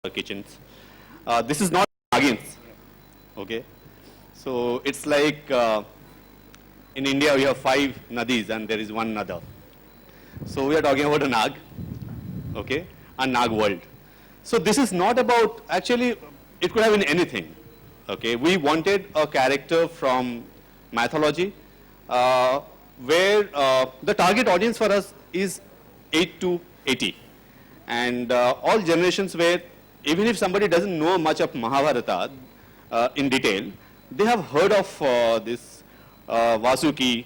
kitchens. This is not Nagins. Okay. So it's like in India we have 5 nadis and there is one nada. So we are talking about a Nag. Okay. A Nag world. So this is not about, actually it could have been anything. Okay. We wanted a character from mythology where the target audience for us is 8 to 80. And all generations where even if somebody doesn't know much of Mahabharata in detail, they have heard of this Vasuki,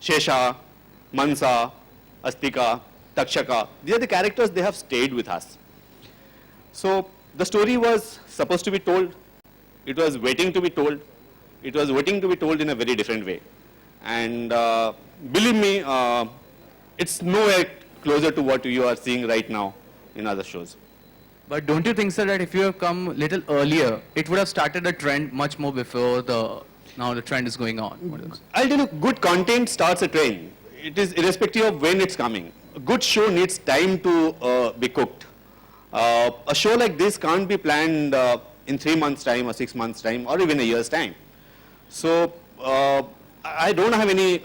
Shesha, Mansa, Astika, Takshaka. These are the characters, they have stayed with us. So the story was supposed to be told, it was waiting to be told, it was waiting to be told in a very different way. And believe me, it's nowhere closer to what you are seeing right now in other shows. But don't you think, sir, that if you have come a little earlier, it would have started a trend much more before now the trend is going on? I'll tell you, good content starts a trend. It is irrespective of when it's coming. A good show needs time to be cooked. A show like this can't be planned in 3 months' time or 6 months' time or even a year's time. So I don't have any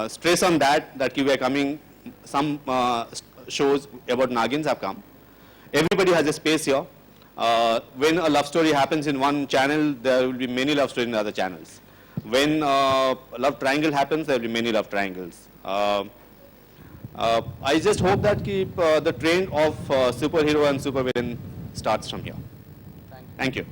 stress on that we are coming. Some shows about Nagins have come. Everybody has a space here. When a love story happens in one channel, there will be many love stories in other channels. When a love triangle happens, there will be many love triangles. I just hope that the trend of superhero and supervillain starts from here. Thank you.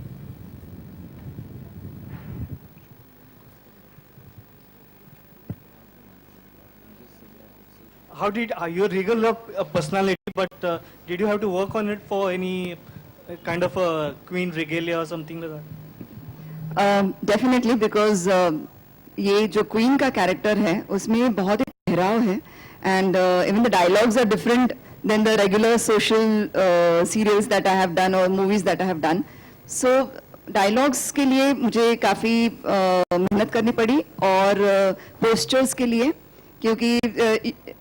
How did your regular personality, but did you have to work on it for any kind of a queen regalia or something like that? Definitely, because ये जो queen का character है उसमें बहुत ही ठहराव है and even the dialogues are different than the regular social serials that I have done or movies that I have done. So dialogues के लिए मुझे काफ़ी मेहनत करनी पड़ी और postures के लिए क्योंकि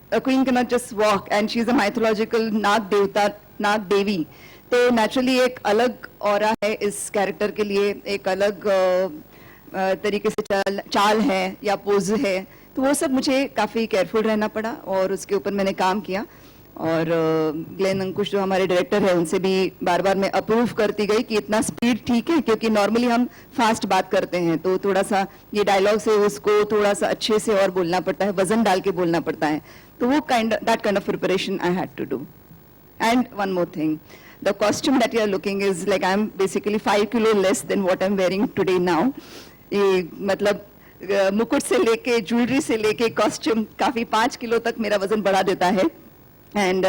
a queen cannot just walk and she is a mythological नाग देवता नाग देवी तो naturally एक अलग ऑरा है इस कैरेक्टर के लिए एक अलग तरीके से चाल है या पोज है तो वो सब मुझे काफ़ी केयरफुल रहना पड़ा और उसके ऊपर मैंने काम किया और ग्लेन अंकुश जो हमारे डायरेक्टर है उनसे भी बार बार मैं अप्रूव करती गई कि इतना स्पीड ठीक है क्योंकि नॉर्मली हम फास्ट बात करते हैं तो थोड़ा सा ये डायलॉग से उसको थोड़ा सा अच्छे से और बोलना पड़ता है वजन डाल के बोलना पड़ता है तो वो that kind of preparation I had to do and one more thing the costume that you are looking is like I'm basically 5 kilo less than what I'm wearing today now. मतलब मुकुट से लेके ज्वेलरी से लेके costume काफी 5 kilo तक मेरा वजन बढ़ा देता है and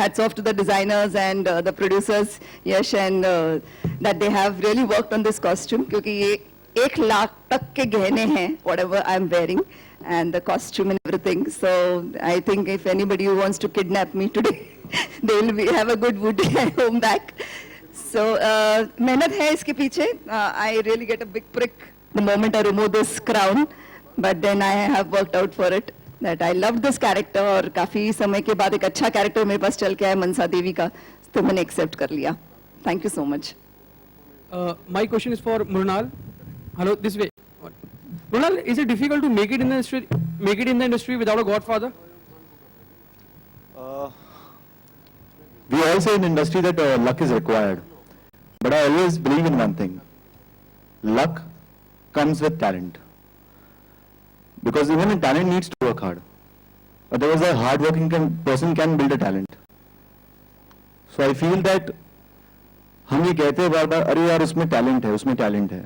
hats off to the designers and the producers Yash and that they have really worked on this costume क्योंकि ये 1 लाख तक के गहने हैं whatever I'm wearing and the costume and everything. So I think if anybody who wants to kidnap me today they will have a good wood home back. So मेहनत है इसके पीछे. I really get a big prick the moment I remove this crown, but then I have worked out for it that I loved this character और काफी समय के बाद एक अच्छा character मेरे पास चल के आया मनसा देवी का तो मैंने accept कर लिया. Thank you so much. My question is for Mrunal. Hello, this way. Mrunal, is it difficult to make it in the industry without a godfather? We all say in industry that luck is required, but I always believe in one thing: luck comes with talent. Because even a talent needs to work hard. Otherwise, a hard-working person can build a talent. So I feel that हम ये कहते हैं बार-बार अरे यार उसमें talent है.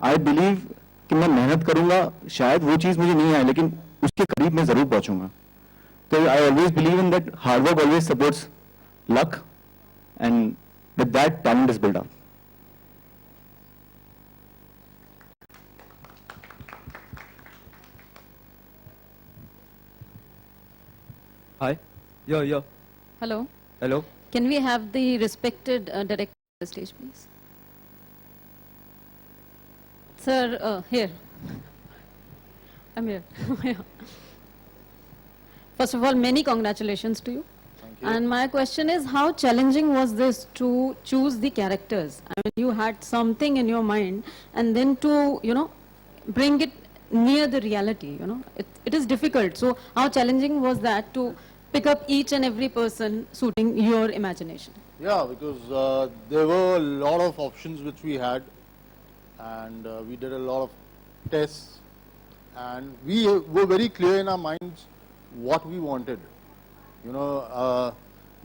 I believe कि मैं मेहनत करूँगा शायद वो चीज़ मुझे नहीं आए लेकिन उसके करीब मैं ज़रूर पहुँचूँगा. So I always believe in that hard work always supports luck, and with that talent is built up. Hi. Yo. Hello. Hello. Can we have the respected director on the stage, please? Sir, here. I'm here. First of all, many congratulations to you. And my question is, how challenging was this to choose the characters? I mean, you had something in your mind, and then to, bring it near the reality, It is difficult. So how challenging was that to pick up each and every person suiting your imagination? Yeah, because there were a lot of options which we had, and we did a lot of tests, and we were very clear in our minds what we wanted.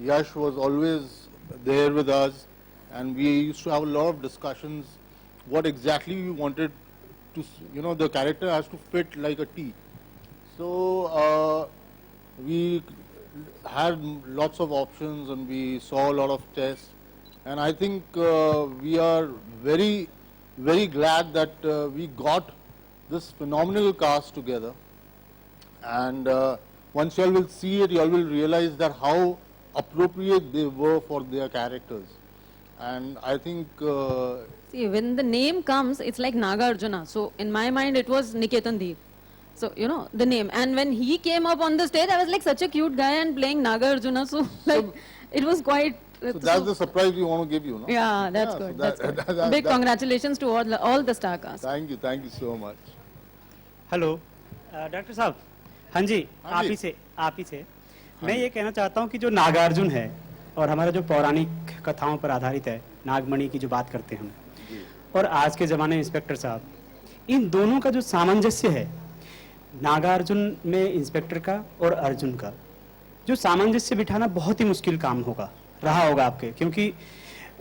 Yash was always there with us, and we used to have a lot of discussions what exactly we wanted to, the character has to fit like a T. So we had lots of options, and we saw a lot of tests, and I think we are very, very glad that we got this phenomenal cast together, and once you all will see it, you all will realize that how appropriate they were for their characters. And I think See, when the name comes, it's like Nagarjuna. So in my mind, it was Niketan Deep. So, the name. And when he came up on the stage, I was like such a cute guy and playing Nagarjuna. So, it was quite... so that's the surprise we want to give you, no? Yeah, that's Yeah, good. so That's that- good. that- Big that- congratulations to all the star cast. Thank you so much. Hello doctor साहब, हाँ जी, हाँ जी। आप ही से मैं ये कहना चाहता हूँ कि जो नागार्जुन है और हमारा जो पौराणिक कथाओं पर आधारित है, नागमणि की जो बात करते हैं हम, और आज के ज़माने में इंस्पेक्टर साहब, इन दोनों का जो सामंजस्य है, नागार्जुन में इंस्पेक्टर का और अर्जुन का, जो सामंजस्य बिठाना बहुत ही मुश्किल काम रहा होगा आपके, क्योंकि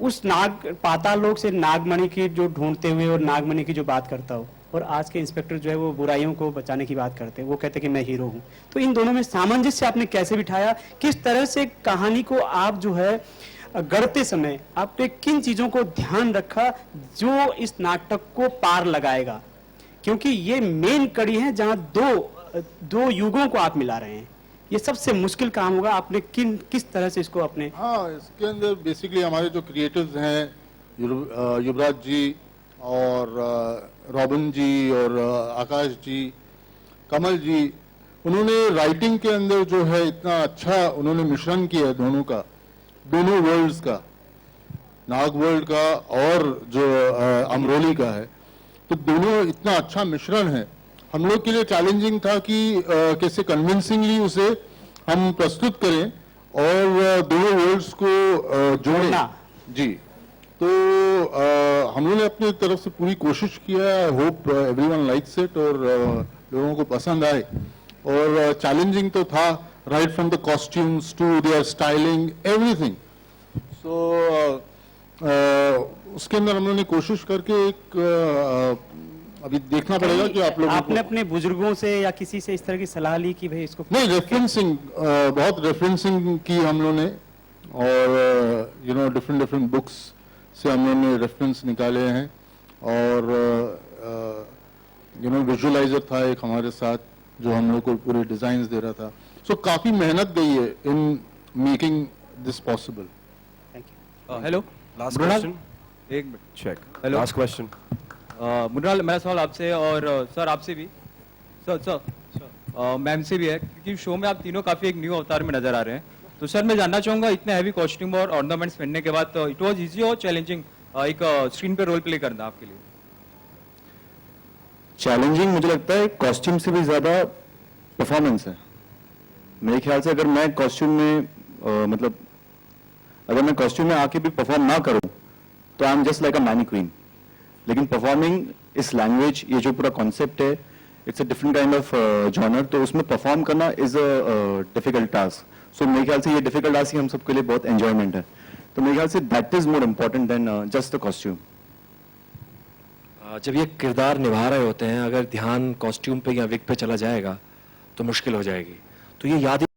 उस पाताल लोक से नागमणि की जो ढूंढते हुए और नागमणि की जो बात करता हो, और आज के इंस्पेक्टर जो है वो बुराइयों को बचाने की बात करते हैं, वो कहते हैं कि मैं हीरो हूँ। तो इन दोनों में सामंजस्य आपने कैसे बिठाया, किस तरह से कहानी को आप जो है गढ़ते समय आपने किन चीजों को ध्यान रखा जो इस नाटक को पार लगाएगा, क्योंकि ये मेन कड़ी है जहां दो युगों को आप मिला रहे हैं, ये सबसे मुश्किल काम होगा। आपने किस तरह से इसको अपने हाँ, इसके अंदर बेसिकली हमारे जो क्रिएटिव्स हैं, युवराज जी और रॉबिन जी और आकाश जी, कमल जी, उन्होंने राइटिंग के अंदर जो है इतना अच्छा उन्होंने मिश्रण किया है दोनों वर्ल्ड्स का, नाग वर्ल्ड का और जो अमरोली का है, तो दोनों इतना अच्छा मिश्रण है। हम लोग के लिए चैलेंजिंग था कि कैसे कन्विंसिंगली उसे हम प्रस्तुत करें और दोनों वर्ल्ड्स को जोड़ना जी। तो हम लोगों ने अपनी तरफ से पूरी कोशिश किया। I hope everyone likes it और लोगों को पसंद आए। और चैलेंजिंग तो था, right from the costumes to their styling, everything. So उसके अंदर हम लोगों ने कोशिश करके एक अभी देखना पड़ेगा कि आप लोगों आपने अपने बुजुर्गों से या किसी से इस तरह की सलाह ली कि भाई इसको नहीं, रेफरेंसिंग बहुत रेफरेंसिंग की हम लोगों ने, और डिफरेंट बुक्स से हम लोगों ने रेफरेंस निकाले हैं, और विजुअलाइजर था एक हमारे साथ जो हम लोग को पूरे डिजाइन दे रहा था। सो काफी मेहनत गई है in making this possible. Thank you. Hello last question, एक minute check. Hello last question. मुन्नाल, मेरा सवाल आपसे और सर आपसे भी, सर मैम से भी है, क्योंकि शो में आप तीनों काफी एक न्यू अवतार में नजर आ रहे हैं। तो सर मैं जानना चाहूंगा, इतने हैवी कॉस्ट्यूम और ऑर्नामेंट्स पहनने के बाद इट वाज इजी और चैलेंजिंग एक स्क्रीन पे रोल प्ले करना आपके लिए? चैलेंजिंग मुझे लगता है कॉस्ट्यूम से भी ज्यादा परफॉर्मेंस है। मेरे ख्याल से अगर मैं कॉस्ट्यूम में अगर मैं कॉस्ट्यूम में आके भी परफॉर्म ना करूं तो I am just like a many queen. लेकिन परफॉर्मिंग इस लैंग्वेज, ये जो पूरा कॉन्सेप्ट है, it's a different kind of genre, तो उसमें परफॉर्म करना इज अ डिफिकल्ट टास्क। सो मेरे ख्याल से ये डिफिकल्ट टास्क ही हम सबके लिए बहुत एंजॉयमेंट है। तो मेरे ख्याल say that is more important then just the costume. जब ये किरदार निभा रहे होते हैं, अगर ध्यान कॉस्ट्यूम पे या विग पे चला जाएगा तो मुश्किल हो जाएगी। तो ये याद